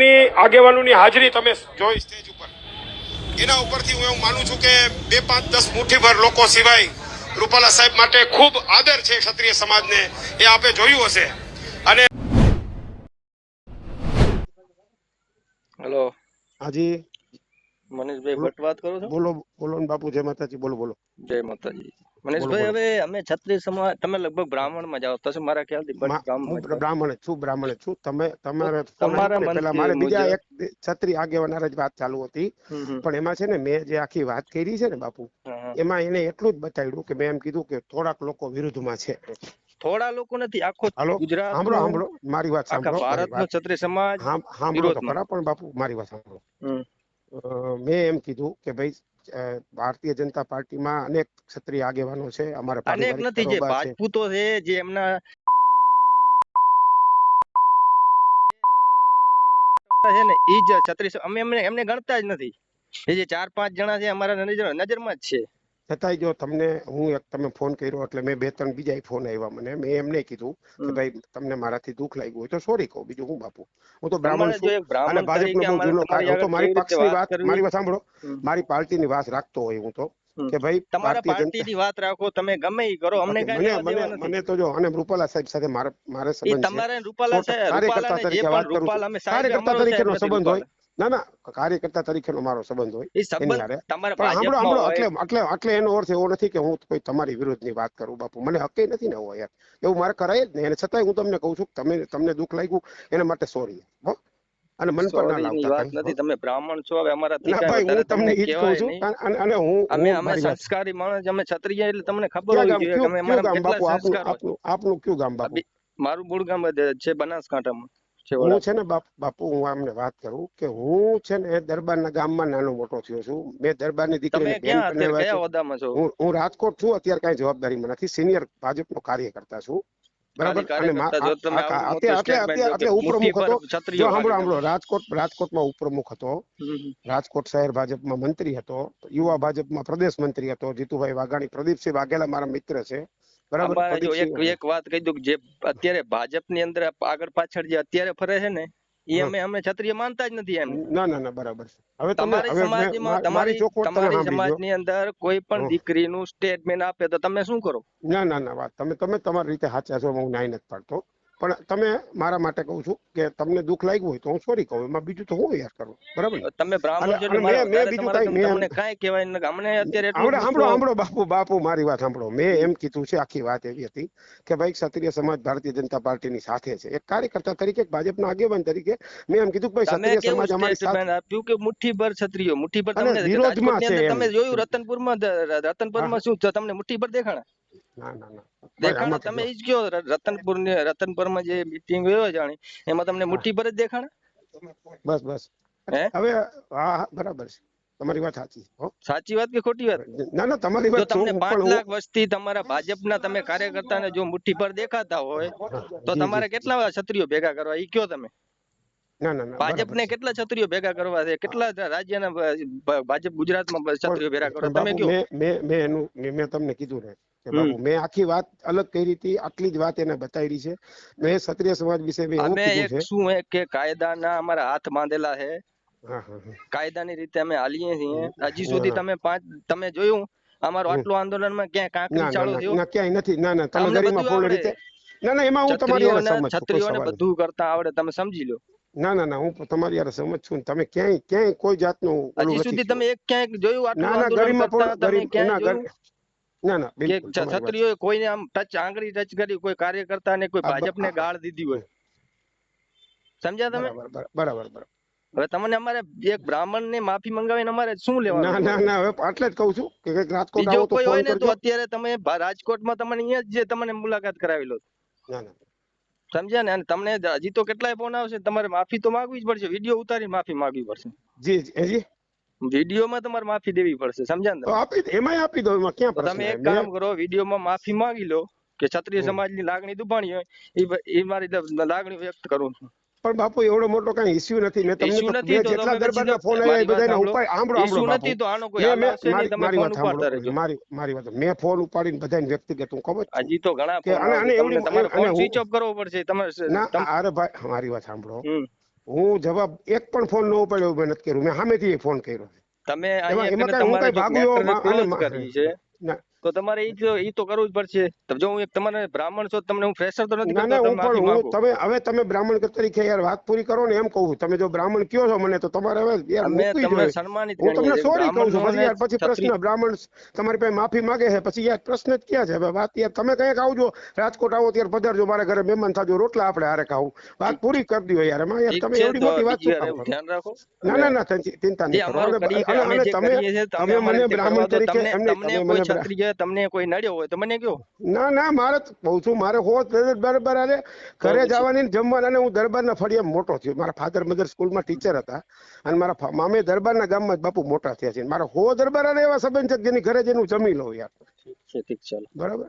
ની આગેવાનોની હાજરી તમે જોઈ સ્ટેજ ઉપર, એના ઉપરથી હું એવું માનું છું કે 2, 5, 10 મુઠ્ઠીભર લોકો સિવાય રૂપાલા સાહેબ માટે ખૂબ આદર છે ક્ષત્રિય સમાજને, એ આપે જોયું હશે. અને હેલો હાજી મનીષભાઈ ભટ્ટ વાત કરો છો? બોલો બોલો ને બાપુ, જય માતાજી. બોલો બોલો. જય માતાજી. મનીષભાઈ, હવે અમે ક્ષત્રિય સમાજ, તમે લગભગ બ્રાહ્મણ માં જાઓ તો મારા ખ્યાલથી ભટ્ટ હું બ્રાહ્મણ બ્રાહ્મણ છું. તમારે તમારા પેલા મંતવ્ય મારે બીજા મુજબ એક ક્ષત્રિય આગેવાન જ વાત ચાલુ હતી, પણ એમાં છે ને મેં જે આખી વાત કરી છે ને બાપુ, એમાં એને એટલું જ બતાવ્યું કે મેં એમ કીધું કે થોડાક લોકો વિરુદ્ધમાં છે. થોડા લોકો નથી, આખો ગુજરાત સાંભળો મારી વાત આખા સાંભળો. ભારતનો ક્ષત્રિય સમાજ સાંભળો તો ખરા, પણ બાપુ મારી વાત સાંભળો. મેં એમ કીધું કે ભાઈ ભારતીય જનતા પાર્ટીમાં અનેક ક્ષત્રિય આગેવાનો છે, અમારા અનેક પારિવારિક નથી, જે રાજપૂતો છે, જે એમના છે ને ઈ જ ક્ષત્રિય, અમે એમને ગણતા જ નથી. એ જે 4-5 જણા છે અમારા નજરમાં જ છે. છતાંય જો તમને તમે ફોન કર્યો એટલે મેં 2-3 બીજા ફોન આવ્યા મને, મેં એમને કીધું કે ભાઈ તમને મારાથી દુઃખ લાગ્યું હોય તો સોરી કહું, બીજું હું બાપુ. હું તો બ્રાહ્મણ છું અને ભાજપનો બહુ જૂનો હું તો મારી પક્ષની વાત, મારી વાત સાંભળો, મારી પાર્ટીની વાત રાખતો હોય હું તો, કે ભાઈ તમારા પાર્ટીની વાત રાખો, તમે ગમે ઈ કરો, અમને કઈ લેવા દેવા નથી. મને તો જો, અને રૂપાલા સાહેબ સાથે મારે સંબંધ છે. તમારે રૂપાલા સાહેબ, કાર્યકર્તા તરીકે વાત કરું છું, કાર્યકર્તા તરીકેનો સંબંધ હોય. ના, કાર્યકર્તા તરીકેનો મારો સંબંધ હોય એની હારે. એટલે એનો અર્થ એવો નથી કે હું કોઈ તમારી વિરુદ્ધની વાત કરું બાપુ, મને હકે નથી ને યાર, એવું મારે કરાય જ નહીં. અને છતાંય હું તમને કહું છું તમને દુઃખ લાગ્યું એના માટે સોરી, અને મન પર ના લાવતા વાત નથી. તમે બ્રાહ્મણ છો, હવે અમારાથી ના ભાઈ, હું તમને ઈ જ કહું છું. અને અમે સંસ્કારી માણસ, અમે ક્ષત્રિય, એટલે તમને ખબર હોવી જોઈએ કે અમે અમારા કેટલા સંસ્કાર હોય. આપનું કયું ગામ બાપુ? મારું મૂળ ગામ છે બનાસકાંઠામાં. હું છે ને બાપુ, હું આમને વાત કરું કે હું છે ને દરબારના ગામમાં નાનો મોટો થયો છું. મેં દરબારની દીકરીને બેન બનાવ્યા છે. હું રાજકોટ છું અત્યારે, કઈ જવાબદારીમાં નથી, સિનિયર ભાજપનો કાર્યકર્તા છું, બરાબર. અને એટલે ઉપપ્રમુખ હતો. જો સાંભળો, રાજકોટમાં ઉપપ્રમુખ હતો, રાજકોટ શહેર ભાજપમાં મંત્રી હતો, યુવા ભાજપમાં પ્રદેશ મંત્રી હતો, જીતુભાઈ વાઘાણી, પ્રદીપસિંહ વાઘેલા મારા મિત્ર છે, બરાબર. એક વાત કહી દઉં, જે અત્યારે ભાજપની અંદર આગળ પાછળ જે અત્યારે ફરે છે ને, એ અમે ક્ષત્રિય માનતા જ નથી એમ. ના, બરાબર. હવે તમારી સમાજમાં, તમારી સમાજની અંદર કોઈ પણ દીકરીનું સ્ટેટમેન્ટ આપે તો તમે શું કરો? ના, વાત તમે તમારી રીતે સાચા છો, હું નાઈ નથી પાડતો, પણ તમે મારા માટે કહું છું કે તમને દુઃખ લાગ્યું હોય તો હું સોરી કહું, એમાં બીજું તો હું યાર કરું, બરાબર. તમે બ્રાહ્મણ છો, મેં બીજું કઈ તમને કાંઈ કહેવાય ન, અમને અત્યારે સાંભળો બાપુ, મારી વાત સાંભળો. મેં એમ કીધું છે, આખી વાત એવી હતી કે ભાઈ ક્ષત્રિય સમાજ ભારતીય જનતા પાર્ટીની સાથે છે, એક કાર્યકર્તા તરીકે, ભાજપના આગેવાન તરીકે મેં એમ કીધું કે ભાઈ ક્ષત્રિય સમાજ અમારી સાથે આપ્યું કે મુઠ્ઠીભર ક્ષત્રિયો, મુઠ્ઠીભર તમને વિરોધમાં છે. તમે જોયું રતનપુરમાં શું તમને મુઠ્ઠીભર દેખાણા? દેખાણા તમે ઈ જ કયો, રતનપુરમાં જે મીટિંગ હોય જાણી, એમાં તમને મુઠ્ઠીભર જ દેખાણા? બસ હવે હા, બરાબર છે, તમારી વાત સાચી. સાચી વાત કે ખોટી વાત? ના, તમારી વાત. તમને 5 લાખ વસ્તી તમારા ભાજપના તમે કાર્યકર્તાને જો મુઠ્ઠીભર દેખાતા હોય તો તમારે કેટલા ક્ષત્રિયો ભેગા કરવા, ઈ કયો તમે? ના, ભાજપને કેટલા ક્ષત્રિયો ભેગા કરવા છે? કેટલા રાજ્યના ભાજપ ગુજરાતમાં ક્ષત્રિયો ભેગા કરવા, તમે કયો? મેં તમને કીધું ને કે બાબુ, મેં આખી વાત અલગ કરી હતી, આટલી જ વાત એને બતાવી છે. મેં ક્ષત્રિય સમાજ વિશે એવું કીધું છે. શું હે કે કાયદાના અમારા હાથ બાંધેલા છે, કાયદાની રીતે અમે હાલીએ છીએ. હજી સુધી તમે જોયું અમારું આટલું આંદોલનમાં ક્યાંય કાંકરી ચાલુ થયો? ના, ક્યાંય નથી. ના, તમે ગરિમાપૂર્ણ રીતે. ના, એમાં હું તમારી હારે સહમત છું. ક્ષત્રિયોને બધું કરતા આવડે, તમે સમજી લો. ના, હું તમારી હારે સહમત છું. તમે ક્યાંય કોઈ જાતનું હજી સુધી તમે એક ક્યાંય જોયું આટલું આંદોલન કરતા? તમે ક્યાંય જોયું? ના, બિલકુલ. ક્ષત્રિયોએ કોઈને આમ આંગળી ટચ કરી, કોઈ કાર્યકર્તાને, કોઈ ભાજપને ગાળ દીધી હોય? સમજ્યા તમે? બરાબર. હવે તમને અમારે એક બ્રાહ્મણ ને માફી મંગાવીને અમારે શું લેવાનું? ના, હવે એટલે જ કહું છું કે રાજકોટ બીજો આવો તો કોઈ હોય ફોન ને તો કરજો. અત્યારે તમે રાજકોટમાં તમને અહીંયા જ તમને મુલાકાત કરાવી લો. ના. સમજ્યા ને? અને તમને હજી તો કેટલાય ફોન આવશે, તમારે માફી તો માંગવી જ પડશે, વિડીયો ઉતારી માફી માંગવી પડશે. જી વિડીયોમાં તમારે માફી દેવી પડશે, સમજ્યા ને? એમાં આપી દો, એમાં ક્યાં પ્રશ્ન? તમે એક કામ કરો, વિડીયોમાં માફી માંગી લો કે ક્ષત્રિય સમાજની લાગણી દુભાણી હોય, એ મારી લાગણી વ્યક્ત કરું છું. પણ બાપુ, એવડો મોટો કઈ ઇસ્યુ નથી. મેં તમને જેટલા દરબારના ફોન આવ્યા એ બધાને સાંભળો નથી તો આનો કોઈ હાલ આવશે નહીં, તમે ફોન ઉપાડતા રહેજો. મારી વાત, મેં ફોન ઉપાડીને બધાને વ્યક્તિગત હું કહું છું. હજી તો ઘણા ફોન આવશે, તમારે ફોન સ્વિચ ઓફ કરવો પડશે તમારે. અરે ભાઈ, મારી વાત સાંભળો. હું જવાબ એક પણ ફોન ન ઉપાડ્યો મેં નથી કર્યું. મેં સામેથી ફોન કર્યો. તમે તો તમારે ઈ તો કરવું જ પડશે. જો હું એક તમારે બ્રાહ્મણ છો, તમને હું પ્રેશર તો નથી કરતો. તમે હવે તમે બ્રાહ્મણ તરીકે યાર વાત પૂરી કરો ને એમ કહું. તમે જો બ્રાહ્મણ કયો છો મને તો તમારે હવે યાર મૂકવી જોઈએ. હું તમને સોરી કહું છું. પછી યાર પછી પ્રશ્ન બ્રાહ્મણ તમારી પાસે માફી માંગે છે, પછી યાર પ્રશ્ન જ ક્યાં છે? હવે વાત યાર તમે કઈક આવજો, રાજકોટ આવો ત્યારે પધારજો, મારા ઘરે મહેમાન થાજો, રોટલા આપણે હારે ખાવું. વાત પૂરી કરી દો યાર. એમાં યાર તમે એવડી મોટી વાત ધ્યાન રાખો. ના ચિંતા નહીં કરો. અને તમે મને બ્રાહ્મણ તરીકે તમને કોઈ નડ્યો હોય તો મને કયો. ના મારે કહું છું, મારે હોત બરાબર આલે ઘરે જવાની જમવાના. હું દરબારના ફળિયા મોટો થયો. મારા ફાધર મધર સ્કૂલમાં ટીચર હતા અને મારા મામે દરબારના ગામમાં જ બાપુ મોટા થયા છે. મારા હો દરબાર એવા સંબંધ છે જેની ઘરે જઈને જમી લઉં યાર. ઠીક છે, ચાલો બરાબર.